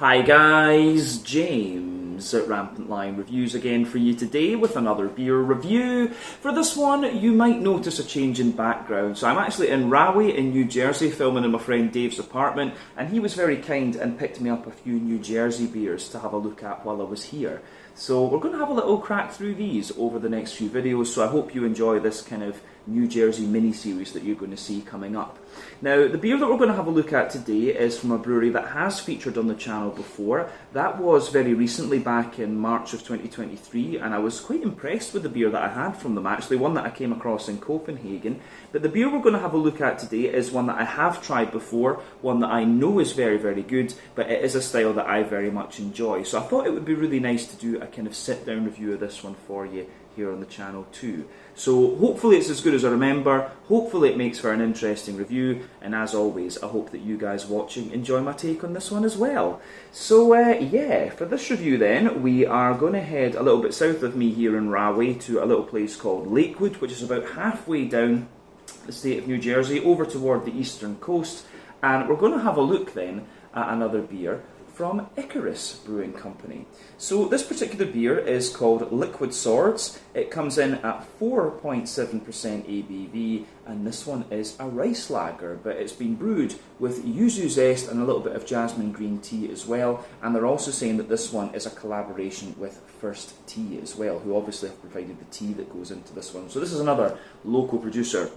Hi guys, James at Rampant Lion Reviews again for you today with another beer review. For this one, you might notice a change in background. So I'm actually in Rahway in New Jersey filming in my friend Dave's apartment, and he was very kind and picked me up a few New Jersey beers to have a look at while I was here. So we're going to have a little crack through these over the next few videos, so I hope you enjoy this kind of New Jersey mini-series that you're going to see coming up. Now, the beer that we're going to have a look at today is from a brewery that has featured on the channel before. That was very recently, back in March of 2023, and I was quite impressed with the beer that I had from them, actually, one that I came across in Copenhagen. But the beer we're going to have a look at today is one that I have tried before, one that I know is very, very good, but it is a style that I very much enjoy. So I thought it would be really nice to do a kind of sit-down review of this one for you here on the channel too. So hopefully it's as good as I remember, hopefully it makes for an interesting review, and as always I hope that you guys watching enjoy my take on this one as well. So yeah, for this review then, we are going to head a little bit south of me here in Rahway to a little place called Lakewood, which is about halfway down the state of New Jersey over toward the eastern coast, and we're going to have a look then at another beer from Icarus Brewing Company. So this particular beer is called Liquid Swords. It comes in at 4.7% ABV, and this one is a rice lager, but it's been brewed with yuzu zest and a little bit of jasmine green tea as well, and they're also saying that this one is a collaboration with First Tea as well, who obviously have provided the tea that goes into this one. So this is another local producer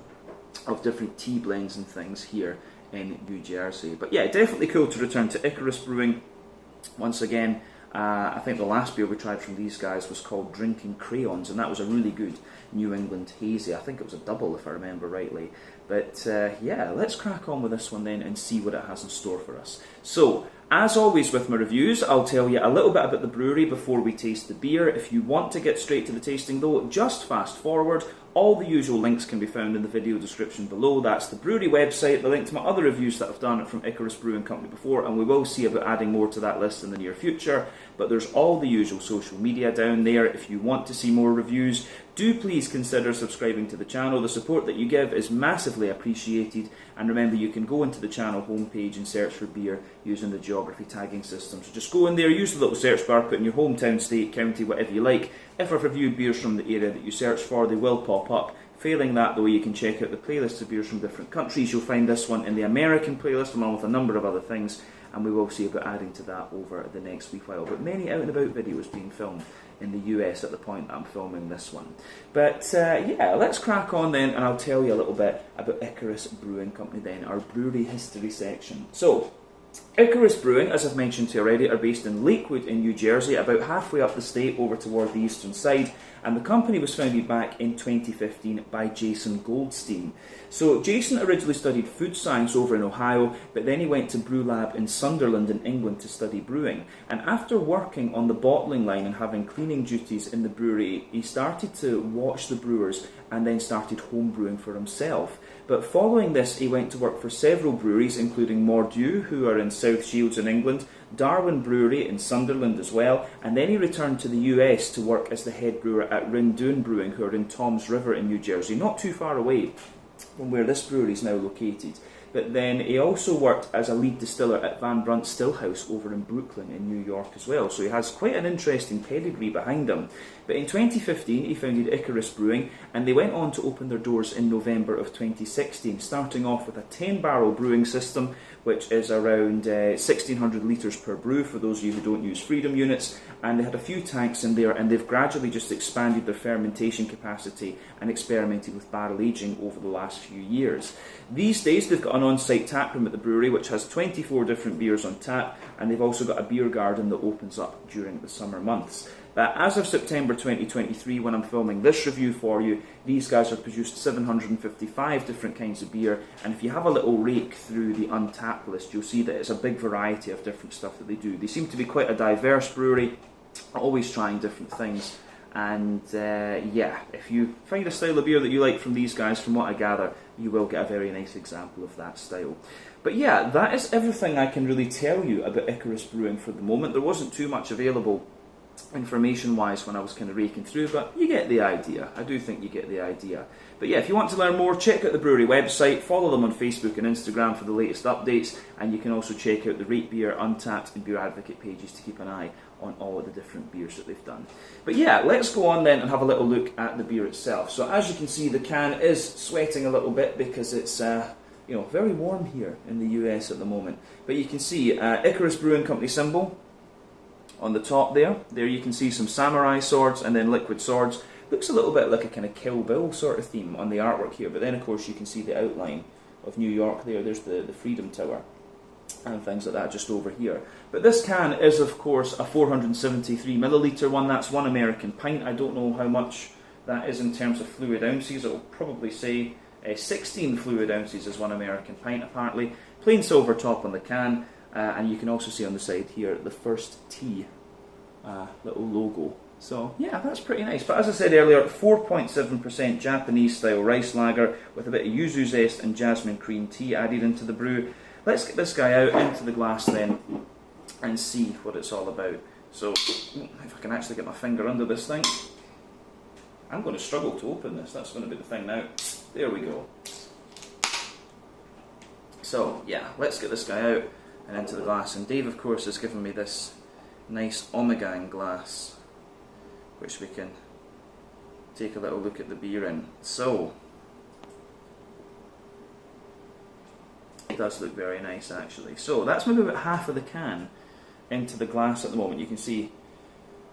of different tea blends and things here in New Jersey. But yeah, definitely cool to return to Icarus Brewing once again. I think the last beer we tried from these guys was called Drinking Crayons, and that was a really good New England hazy. I think it was a double if I remember rightly. But yeah, let's crack on with this one then and see what it has in store for us. So, as always with my reviews, I'll tell you a little bit about the brewery before we taste the beer. If you want to get straight to the tasting though, just fast forward. All the usual links can be found in the video description below. That's the brewery website, the link to my other reviews that I've done from Icarus Brewing Company before, and we will see about adding more to that list in the near future. But there's all the usual social media down there. If you want to see more reviews, do please consider subscribing to the channel. The support that you give is massively appreciated, and remember you can go into the channel homepage and search for beer using the geography tagging system. So just go in there, use the little search bar, put in your hometown, state, county, whatever you like. If I've reviewed beers from the area that you search for, they will pop up. Failing that though, you can check out the playlist of beers from different countries. You'll find this one in the American playlist along with a number of other things, and we will see about adding to that over the next wee while. But many out and about videos being filmed in the US at the point that I'm filming this one. But yeah, let's crack on then, and I'll tell you a little bit about Icarus Brewing Company then, our brewery history section. So, Icarus Brewing, as I've mentioned to you already, are based in Lakewood in New Jersey, about halfway up the state over toward the eastern side, and the company was founded back in 2015 by Jason Goldstein. So Jason originally studied food science over in Ohio, but then he went to Brew Lab in Sunderland in England to study brewing, and after working on the bottling line and having cleaning duties in the brewery, he started to watch the brewers and then started home brewing for himself. But following this, he went to work for several breweries, including Mordieu, who are in South Shields in England, Darwin Brewery in Sunderland as well, and then he returned to the US to work as the head brewer at Rindoon Brewing, who are in Toms River in New Jersey, not too far away from where this brewery is now located. But then he also worked as a lead distiller at Van Brunt Stillhouse over in Brooklyn in New York as well. So he has quite an interesting pedigree behind him. But in 2015 he founded Icarus Brewing, and they went on to open their doors in November of 2016, starting off with a 10-barrel brewing system, which is around 1,600 litres per brew for those of you who don't use Freedom units, and they had a few tanks in there, and they've gradually just expanded their fermentation capacity and experimented with barrel aging over the last few years. These days they've got an on-site tap room at the brewery which has 24 different beers on tap, and they've also got a beer garden that opens up during the summer months. But as of September 2023, when I'm filming this review for you, these guys have produced 755 different kinds of beer, and if you have a little rake through the Untappd list, you'll see that it's a big variety of different stuff that they do. They seem to be quite a diverse brewery, always trying different things, and yeah, if you find a style of beer that you like from these guys, from what I gather, you will get a very nice example of that style. But yeah, that is everything I can really tell you about Icarus Brewing for the moment. There wasn't too much available information-wise when I was kind of raking through, but you get the idea. I do think you get the idea. But yeah, if you want to learn more, check out the brewery website, follow them on Facebook and Instagram for the latest updates, and you can also check out the Rate Beer, Untappd and Beer Advocate pages to keep an eye on all of the different beers that they've done. But yeah, let's go on then and have a little look at the beer itself. So as you can see, the can is sweating a little bit because it's very warm here in the US at the moment. But you can see Icarus Brewing Company symbol on the top there. There you can see some samurai swords and then liquid swords. Looks a little bit like a kind of Kill Bill sort of theme on the artwork here, but then of course you can see the outline of New York there. There's the Freedom Tower and things like that just over here. But this can is of course a 473ml one. That's 1 American pint. I don't know how much that is in terms of fluid ounces. It'll probably say 16 fluid ounces is 1 American pint apparently. Plain silver top on the can, and you can also see on the side here the first T little logo. So yeah, that's pretty nice. But as I said earlier, 4.7% Japanese style rice lager with a bit of yuzu zest and jasmine cream tea added into the brew. Let's get this guy out into the glass then and see what it's all about. So if I can actually get my finger under this thing. I'm going to struggle to open this, that's going to be the thing now. There we go. So yeah, let's get this guy out and into the glass. And Dave of course has given me this nice Omegang glass, which we can take a little look at the beer in. So, it does look very nice actually. So that's maybe about half of the can into the glass at the moment. You can see,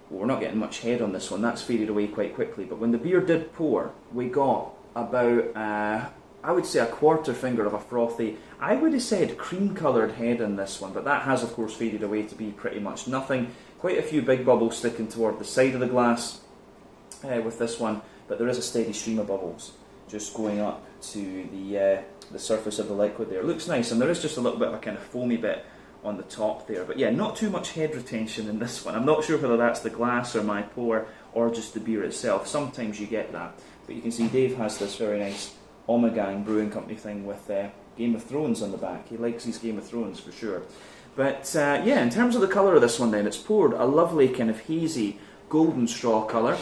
well, we're not getting much head on this one, that's faded away quite quickly, but when the beer did pour, we got about, I would say a quarter finger of a frothy, I would have said cream coloured head in this one, but that has of course faded away to be pretty much nothing. Quite a few big bubbles sticking toward the side of the glass with this one, but there is a steady stream of bubbles just going up to the surface of the liquid there. It looks nice, and there is just a little bit of a kind of foamy bit on the top there. But yeah, not too much head retention in this one. I'm not sure whether that's the glass or my pour or just the beer itself. Sometimes you get that. But you can see Dave has this very nice Omegang Brewing Company thing with Game of Thrones on the back. He likes his Game of Thrones for sure. But yeah, in terms of the colour of this one then, it's poured a lovely kind of hazy golden straw colour.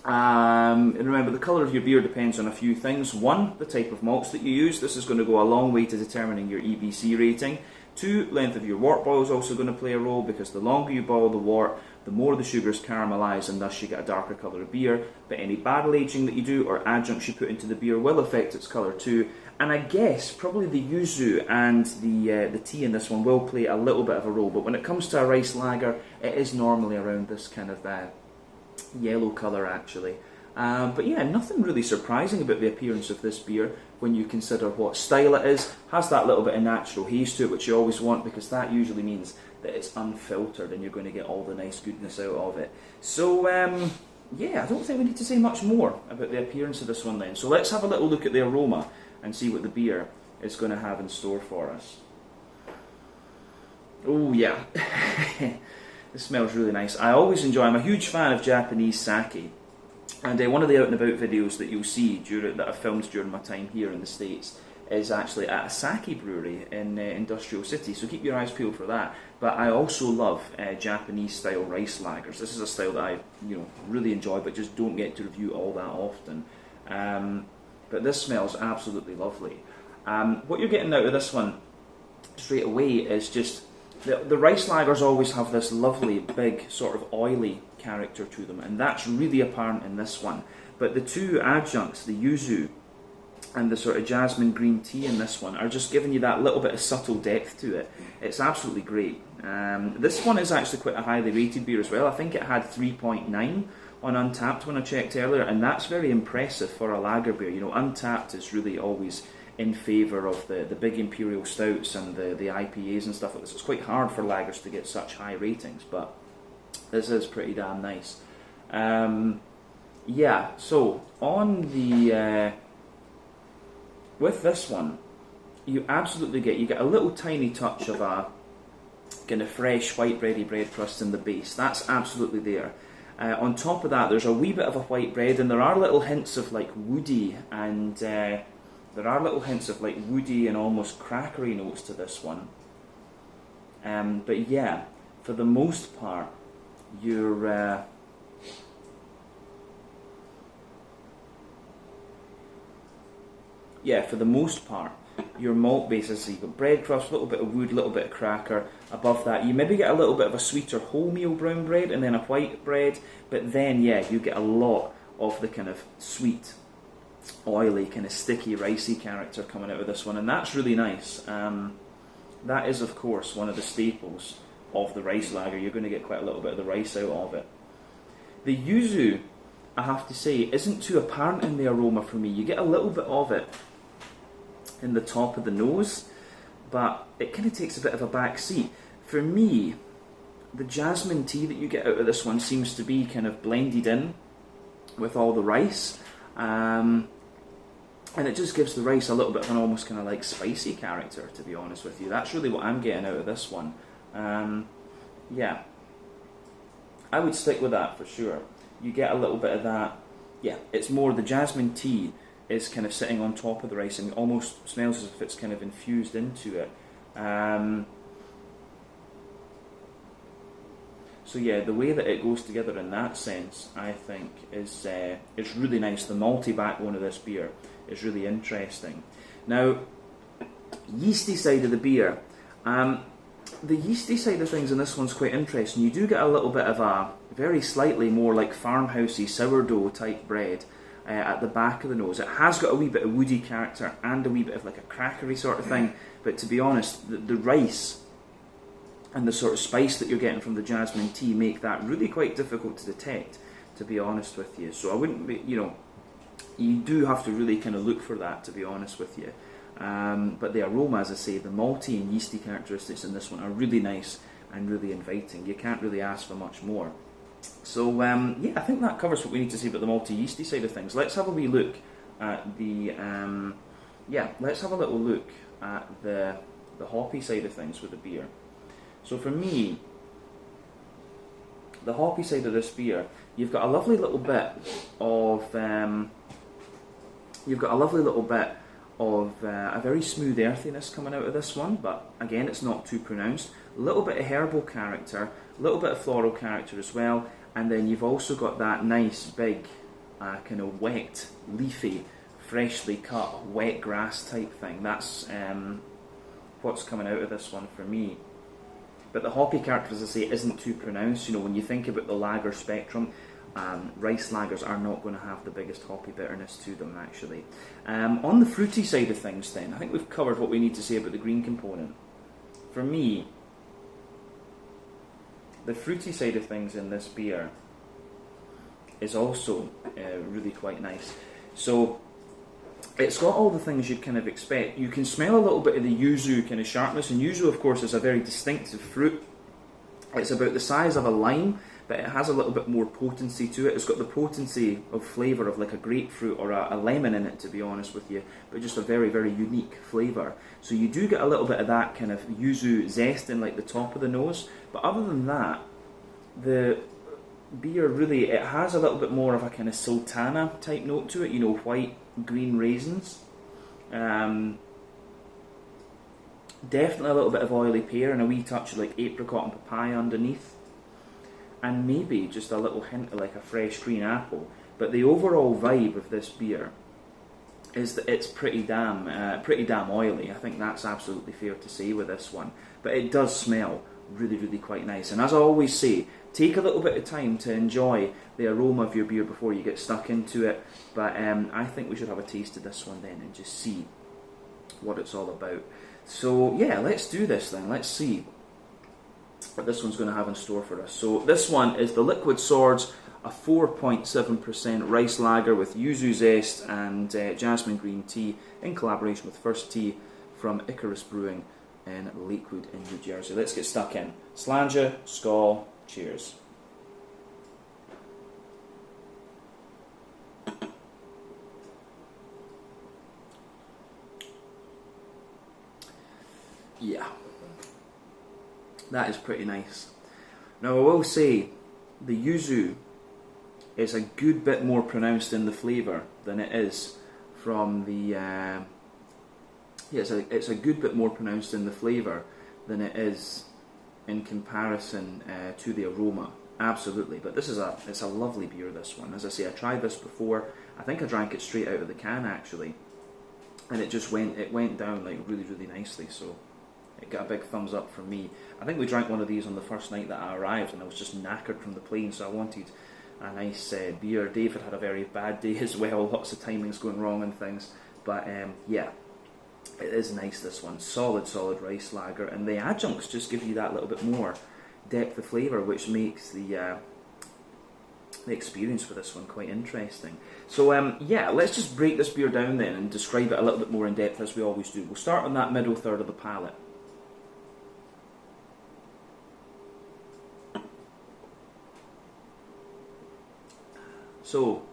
And remember, the colour of your beer depends on a few things. 1, the type of malts that you use. This is going to go a long way to determining your EBC rating. 2, length of your wort boil is also going to play a role, because the longer you boil the wort, the more the sugars caramelise, and thus you get a darker colour of beer. But any barrel aging that you do or adjuncts you put into the beer will affect its colour too. And I guess probably the yuzu and the tea in this one will play a little bit of a role. But when it comes to a rice lager, it is normally around this kind of yellow colour actually. But yeah, nothing really surprising about the appearance of this beer when you consider what style it is. Has that little bit of natural haze to it, which you always want, because that usually means that it's unfiltered and you're going to get all the nice goodness out of it. So yeah, I don't think we need to say much more about the appearance of this one then. So let's have a little look at the aroma and see what the beer is going to have in store for us. Oh yeah, this smells really nice. I always enjoy, I'm a huge fan of Japanese sake. And one of the out and about videos that you'll see that I've filmed during my time here in the States is actually at a sake brewery in Industrial City, so keep your eyes peeled for that. But I also love Japanese style rice lagers. This is a style that I really enjoy, but just don't get to review all that often. But this smells absolutely lovely. What you're getting out of this one straight away is just the rice lagers always have this lovely big sort of oily character to them, and that's really apparent in this one. But the two adjuncts, the yuzu and the sort of jasmine green tea in this one, are just giving you that little bit of subtle depth to it. It's absolutely great. This one is actually quite a highly rated beer as well. I think it had 3.9 on Untappd when I checked earlier, and that's very impressive for a lager beer. Untappd is really always in favour of the big imperial stouts and the IPAs and stuff like this. It's quite hard for lagers to get such high ratings, but this is pretty damn nice. Yeah, so on the with this one, you absolutely get a little tiny touch of a kind of fresh white bready bread crust in the base. That's absolutely there. On top of that, there's a wee bit of a white bread, and there are little hints of like woody and almost crackery notes to this one. But yeah, for the most part, your yeah, for the most part, your malt bases, so you've got bread crust, a little bit of wood, a little bit of cracker. Above that, you maybe get a little bit of a sweeter wholemeal brown bread and then a white bread, but then, yeah, you get a lot of the kind of sweet, oily, kind of sticky, ricey character coming out of this one, and that's really nice. That is, of course, one of the staples of the rice lager. You're going to get quite a little bit of the rice out of it. The yuzu, I have to say, isn't too apparent in the aroma for me. You get a little bit of it in the top of the nose, but it kind of takes a bit of a back seat. For me, the jasmine tea that you get out of this one seems to be kind of blended in with all the rice, and it just gives the rice a little bit of an almost kind of like spicy character, to be honest with you. That's really what I'm getting out of this one. Yeah, I would stick with that for sure. You get a little bit of that. Yeah, it's more the jasmine tea is kind of sitting on top of the rice and almost smells as if it's kind of infused into it. So yeah, the way that it goes together in that sense, I think, is really nice. The malty backbone of this beer is really interesting. Now, yeasty side of the beer. The yeasty side of things in this one's quite interesting. You do get a little bit of a very slightly more like farmhousey sourdough type bread at the back of the nose. It has got a wee bit of woody character and a wee bit of like a crackery sort of thing, but to be honest, the rice and the sort of spice that you're getting from the jasmine tea make that really quite difficult to detect, to be honest with you. So I wouldn't be, you do have to really kind of look for that, to be honest with you. But the aroma, as I say, the malty and yeasty characteristics in this one are really nice and really inviting. You can't really ask for much more. So yeah, I think that covers what we need to say about the malty yeasty side of things. Let's have a wee look at the let's have a little look at the hoppy side of things with the beer. So for me, the hoppy side of this beer, you've got a lovely little bit of a very smooth earthiness coming out of this one, but again, it's not too pronounced. A little bit of herbal character, a little bit of floral character as well, and then you've also got that nice big kind of wet, leafy, freshly cut wet grass type thing. That's what's coming out of this one for me. But the hoppy character, as I say, isn't too pronounced. When you think about the lager spectrum, rice lagers are not going to have the biggest hoppy bitterness to them, actually. On the fruity side of things then, I think we've covered what we need to say about the green component. For me, the fruity side of things in this beer is also really quite nice. So it's got all the things you'd kind of expect. You can smell a little bit of the yuzu kind of sharpness, and yuzu, of course, is a very distinctive fruit. It's about the size of a lime, but it has a little bit more potency to it. It's got the potency of flavour of like a grapefruit or a lemon in it, to be honest with you, but just a very, very unique flavour. So you do get a little bit of that kind of yuzu zest in like the top of the nose, but other than that, the beer really, it has a little bit more of a kind of sultana type note to it, white, green raisins. Definitely a little bit of oily pear and a wee touch of like apricot and papaya underneath, and maybe just a little hint of like a fresh green apple. But the overall vibe of this beer is that it's pretty damn oily. I think that's absolutely fair to say with this one. But it does smell really, really quite nice. And as I always say, take a little bit of time to enjoy the aroma of your beer before you get stuck into it. But I think we should have a taste of this one then and just see what it's all about. So yeah, let's do this then. Let's see what this one's going to have in store for us. So this one is the Liquid Swords, a 4.7% rice lager with yuzu zest and jasmine green tea in collaboration with First Tea from Icarus Brewing in Lakewood in New Jersey. Let's get stuck in. Slàinte, skål, cheers. Yeah, that is pretty nice. Now I will say, the yuzu is a good bit more pronounced in the flavour than it is from the... it's a good bit more pronounced in the flavour than it is in comparison to the aroma. Absolutely, but it's a lovely beer, this one. As I say, I tried this before. I think I drank it straight out of the can actually, and it went down like really, really nicely. So it got a big thumbs up from me. I think we drank one of these on the first night that I arrived, and I was just knackered from the plane, so I wanted a nice beer. David had a very bad day as well, lots of timings going wrong and things. But yeah, it is nice, this one. Solid rice lager, and the adjuncts just give you that little bit more depth of flavour, which makes the experience for this one quite interesting. So yeah, let's just break this beer down then and describe it a little bit more in depth, as we always do. We'll start on that middle third of the palate. So,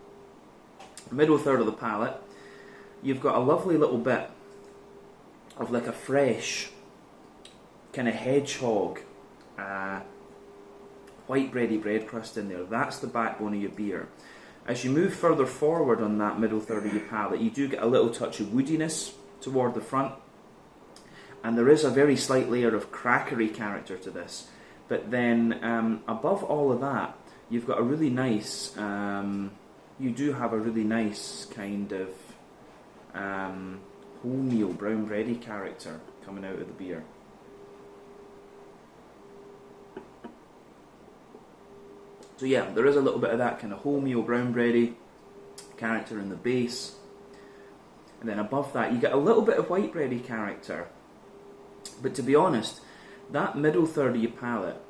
middle third of the palate, you've got a lovely little bit of like a fresh kind of hedgehog white bready bread crust in there. That's the backbone of your beer. As you move further forward on that middle third of your palate, you do get a little touch of woodiness toward the front, and there is a very slight layer of crackery character to this. But then above all of that, you've got a really nice, you do have a really nice kind of wholemeal brown bready character coming out of the beer. So yeah, there is a little bit of that kind of wholemeal brown bready character in the base, and then above that you get a little bit of white bready character. But to be honest, that middle third of your palate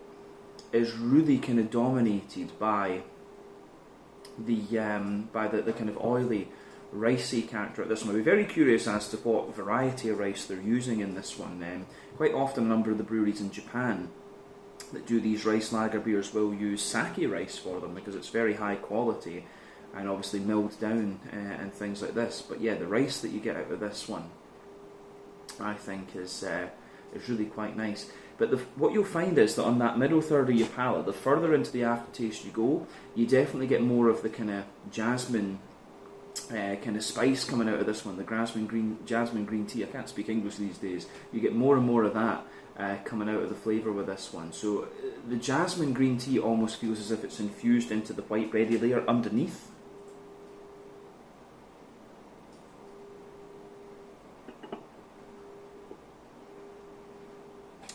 is really kind of dominated by the kind of oily, ricey character of this one. I'll be very curious as to what variety of rice they're using in this one. Quite often a number of the breweries in Japan that do these rice lager beers will use sake rice for them, because it's very high quality and obviously milled down and things like this. But yeah, the rice that you get out of this one, I think, is really quite nice. But what you'll find is that on that middle third of your palate, the further into the aftertaste you go, you definitely get more of the kind of jasmine kind of spice coming out of this one. The jasmine green tea. I can't speak English these days. You get more and more of that coming out of the flavour with this one. So the jasmine green tea almost feels as if it's infused into the white bready layer underneath.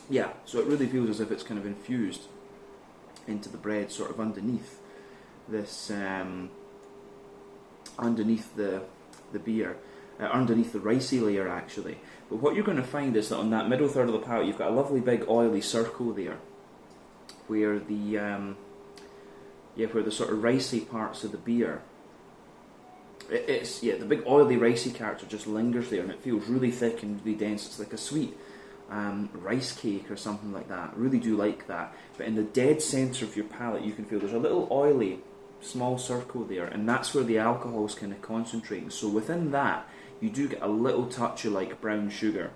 Yeah, so it really feels as if it's kind of infused into the bread, sort of underneath this, underneath the beer, underneath the ricey layer actually. But what you're going to find is that on that middle third of the palate, you've got a lovely big oily circle there, where the where the sort of ricey parts of the beer, the big oily ricey character just lingers there, and it feels really thick and really dense. It's like a sweet rice cake or something like that. I really do like that. But in the dead centre of your palate, you can feel there's a little oily small circle there, and that's where the alcohol is kind of concentrating. So within that, you do get a little touch of like brown sugar.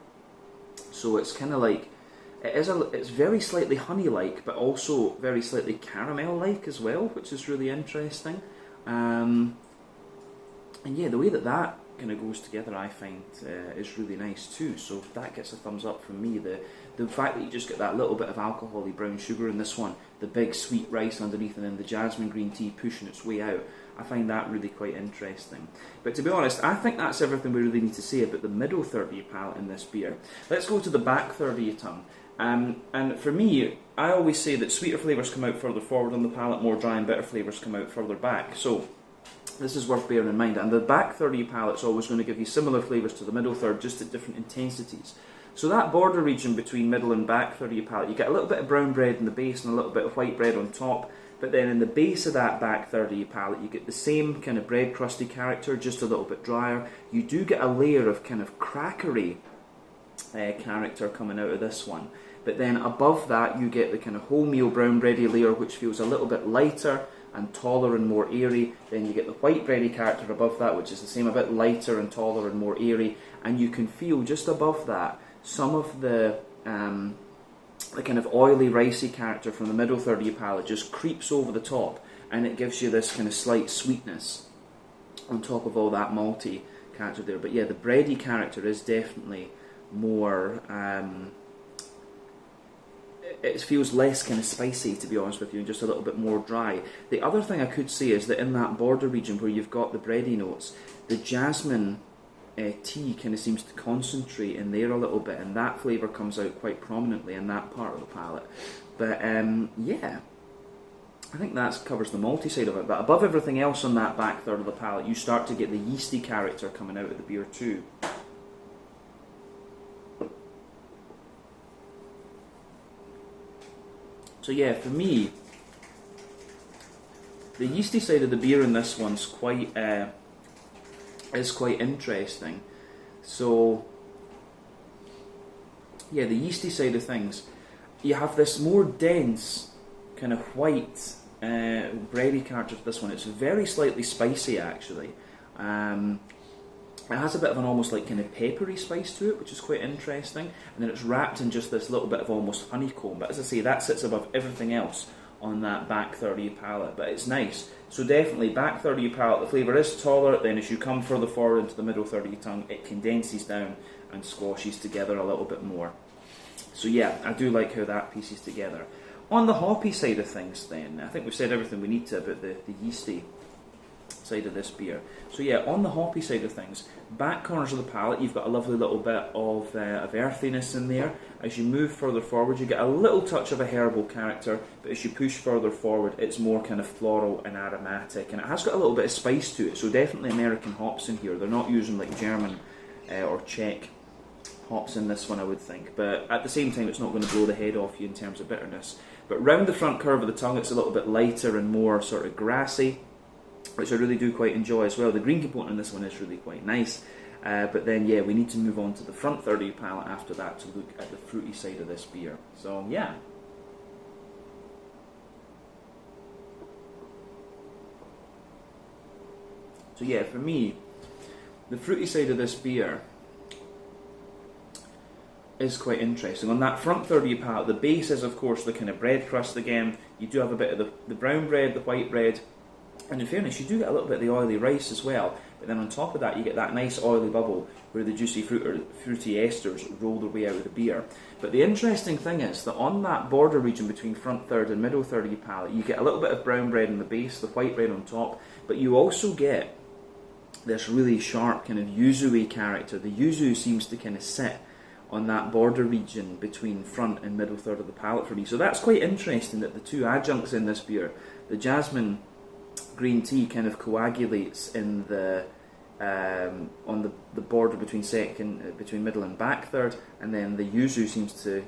So it's kind of like, it's very slightly honey-like, but also very slightly caramel-like as well, which is really interesting. And yeah, the way that kind of goes together, I find, is really nice too. So that gets a thumbs up from me. The fact that you just get that little bit of alcohol-y brown sugar in this one, the big sweet rice underneath, and then the jasmine green tea pushing its way out, I find that really quite interesting. But to be honest, I think that's everything we really need to say about the middle third of your palate in this beer. Let's go to the back third of your tongue. And for me, I always say that sweeter flavours come out further forward on the palate, more dry and bitter flavours come out further back. So this is worth bearing in mind. And the back third of your palate is always going to give you similar flavours to the middle third, just at different intensities. So that border region between middle and back third of your palate, you get a little bit of brown bread in the base and a little bit of white bread on top. But then in the base of that back third of your palate, you get the same kind of bread crusty character, just a little bit drier. You do get a layer of kind of crackery character coming out of this one. But then above that, you get the kind of wholemeal brown bready layer, which feels a little bit lighter and taller and more airy. Then you get the white bready character above that, which is the same, a bit lighter and taller and more airy. And you can feel just above that some of the kind of oily, ricey character from the middle third of your palate just creeps over the top, and it gives you this kind of slight sweetness on top of all that malty character there. But yeah, the bready character is definitely more, it feels less kind of spicy, to be honest with you, and just a little bit more dry. The other thing I could say is that in that border region where you've got the bready notes, the jasmine tea kind of seems to concentrate in there a little bit, and that flavour comes out quite prominently in that part of the palate. But yeah, I think that covers the malty side of it. But above everything else on that back third of the palate, you start to get the yeasty character coming out of the beer too. So yeah, for me, the yeasty side of the beer in this one's quite interesting. So yeah, the yeasty side of things, you have this more dense kind of white bready character to this one. It's very slightly spicy actually. It has a bit of an almost like kind of peppery spice to it, which is quite interesting, and then it's wrapped in just this little bit of almost honeycomb. But as I say, that sits above everything else on that back third of your palate, but it's nice. So definitely back third of your palate, the flavour is taller, then as you come further forward into the middle third of your tongue, it condenses down and squashes together a little bit more. So yeah, I do like how that pieces together. On the hoppy side of things then, I think we've said everything we need to about the yeasty side of this beer. So yeah, on the hoppy side of things, back corners of the palate, you've got a lovely little bit of earthiness in there. As you move further forward, you get a little touch of a herbal character, but as you push further forward, it's more kind of floral and aromatic, and it has got a little bit of spice to it, so definitely American hops in here. They're not using like German or Czech hops in this one, I would think, but at the same time it's not going to blow the head off you in terms of bitterness. But round the front curve of the tongue, it's a little bit lighter and more sort of grassy, which I really do quite enjoy as well. The green component in this one is really quite nice, but then yeah, we need to move on to the front third of your palate after that to look at the fruity side of this beer. So yeah. So yeah, for me, the fruity side of this beer is quite interesting. On that front third of your palate, the base is of course the kind of bread crust again. You do have a bit of the brown bread, the white bread, and in fairness, you do get a little bit of the oily rice as well, but then on top of that you get that nice oily bubble where the juicy fruity esters roll their way out of the beer. But the interesting thing is that on that border region between front third and middle third of your palate, you get a little bit of brown bread in the base, the white bread on top, but you also get this really sharp kind of yuzu-y character. The yuzu seems to kind of sit on that border region between front and middle third of the palate for me. So that's quite interesting that the two adjuncts in this beer, the jasmine green tea kind of coagulates in the on the border between between middle and back third, and then the yuzu seems to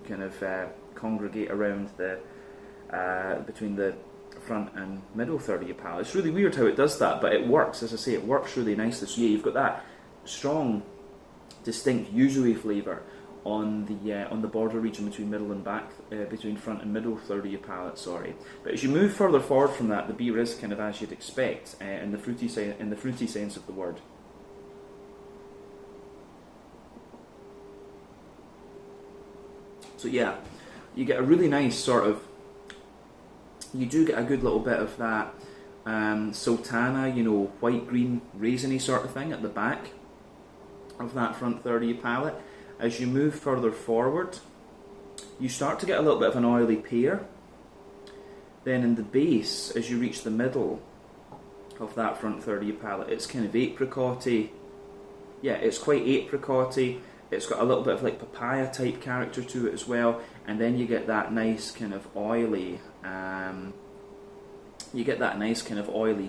kind of congregate around the between the front and middle third of your palate. It's really weird how it does that, but it works. As I say, it works really nicely. So yeah, you've got that strong, distinct yuzu-y flavour on the border region between middle and back, between front and middle third of your palate. Sorry, but as you move further forward from that, the beer is kind of as you'd expect in the fruity sense of the word. So yeah, you get a really nice sort of. You do get a good little bit of that sultana, white green raisiny sort of thing at the back of that front third of your palate. As you move further forward, you start to get a little bit of an oily pear. Then in the base, as you reach the middle of that front third of your palate, it's kind of apricot-y. Yeah, it's quite apricot-y. It's got a little bit of like papaya type character to it as well. And then you get that nice kind of oily,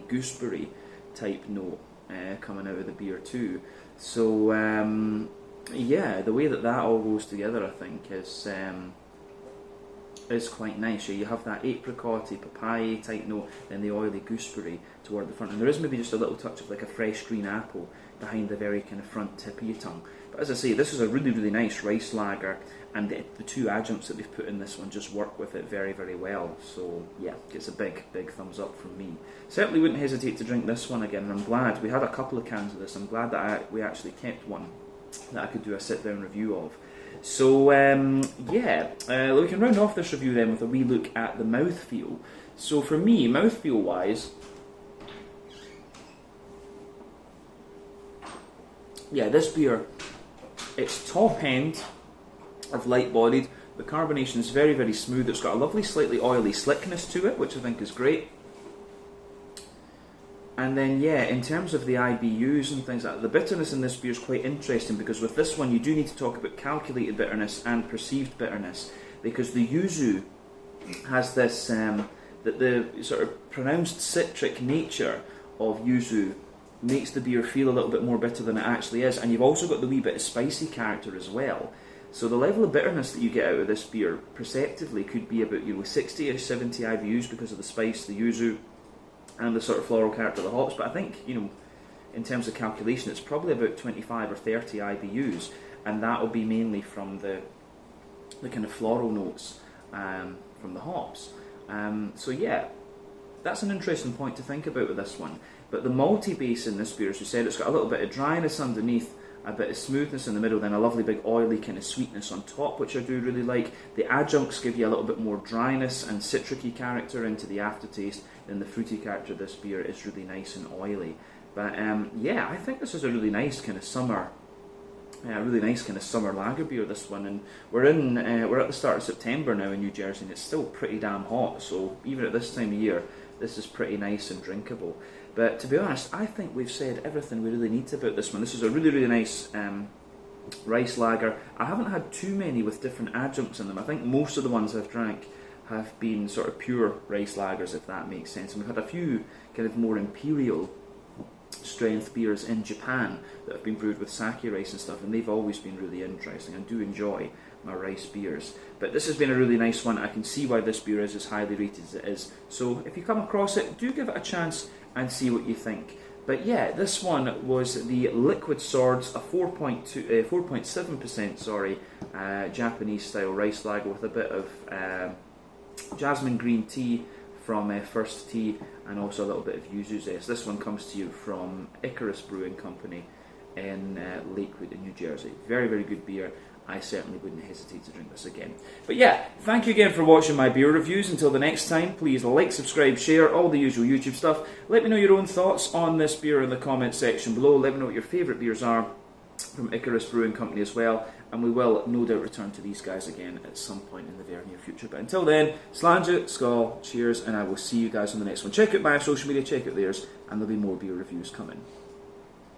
gooseberry type note coming out of the beer too. So yeah, the way that all goes together, I think, is quite nice. So you have that apricot-y, papaya type note, then the oily gooseberry toward the front, and there is maybe just a little touch of like a fresh green apple behind the very kind of front tip of your tongue. But as I say, this is a really, really nice rice lager, and the two adjuncts that they've put in this one just work with it very, very well. So yeah, it's a big, big thumbs up from me. Certainly wouldn't hesitate to drink this one again, and I'm glad we had a couple of cans of this. I'm glad that we actually kept one that I could do a sit-down review of. So yeah, we can round off this review then with a wee look at the mouthfeel. So for me, mouthfeel-wise, yeah, this beer, it's top end of light-bodied, The carbonation is very, very smooth. It's got a lovely, slightly oily slickness to it, which I think is great. And then, yeah, in terms of the IBUs and things like that, the bitterness in this beer is quite interesting, because with this one you do need to talk about calculated bitterness and perceived bitterness, because the yuzu has this, that the sort of pronounced citric nature of yuzu makes the beer feel a little bit more bitter than it actually is, and you've also got the wee bit of spicy character as well. So the level of bitterness that you get out of this beer perceptively could be about 60 or 70 IBUs because of the spice, the yuzu, and the sort of floral character of the hops. But I think, in terms of calculation, it's probably about 25 or 30 IBUs, and that will be mainly from the kind of floral notes from the hops. So yeah, that's an interesting point to think about with this one. But the malty base in this beer, as we said, it's got a little bit of dryness underneath, a bit of smoothness in the middle, then a lovely big oily kind of sweetness on top, which I do really like. The adjuncts give you a little bit more dryness and citricy character into the aftertaste, then the fruity character of this beer is really nice and oily. But yeah, I think this is a really nice kind of summer, lager beer, this one. And we're at the start of September now in New Jersey, and it's still pretty damn hot, so even at this time of year, this is pretty nice and drinkable. But to be honest, I think we've said everything we really need to about this one. This is a really, really nice rice lager. I haven't had too many with different adjuncts in them. I think most of the ones I've drank have been sort of pure rice lagers, if that makes sense. And we've had a few kind of more imperial strength beers in Japan that have been brewed with sake rice and stuff, and they've always been really interesting. I do enjoy my rice beers, but this has been a really nice one. I can see why this beer is as highly rated as it is, so if you come across it, do give it a chance and see what you think. But yeah, this one was the Liquid Swords, a 4.7% Japanese style rice lager with a bit of jasmine green tea from First Tea, and also a little bit of yuzu zest. This one comes to you from Icarus Brewing Company in Lakewood in New Jersey. Very, very good beer. I certainly wouldn't hesitate to drink this again. But yeah, thank you again for watching my beer reviews. Until the next time, please like, subscribe, share, all the usual YouTube stuff. Let me know your own thoughts on this beer in the comments section below. Let me know what your favourite beers are from Icarus Brewing Company as well, and we will no doubt return to these guys again at some point in the very near future. But until then, slàinte, skål, cheers, and I will see you guys on the next one. Check out my social media, check out theirs, and there'll be more beer reviews coming.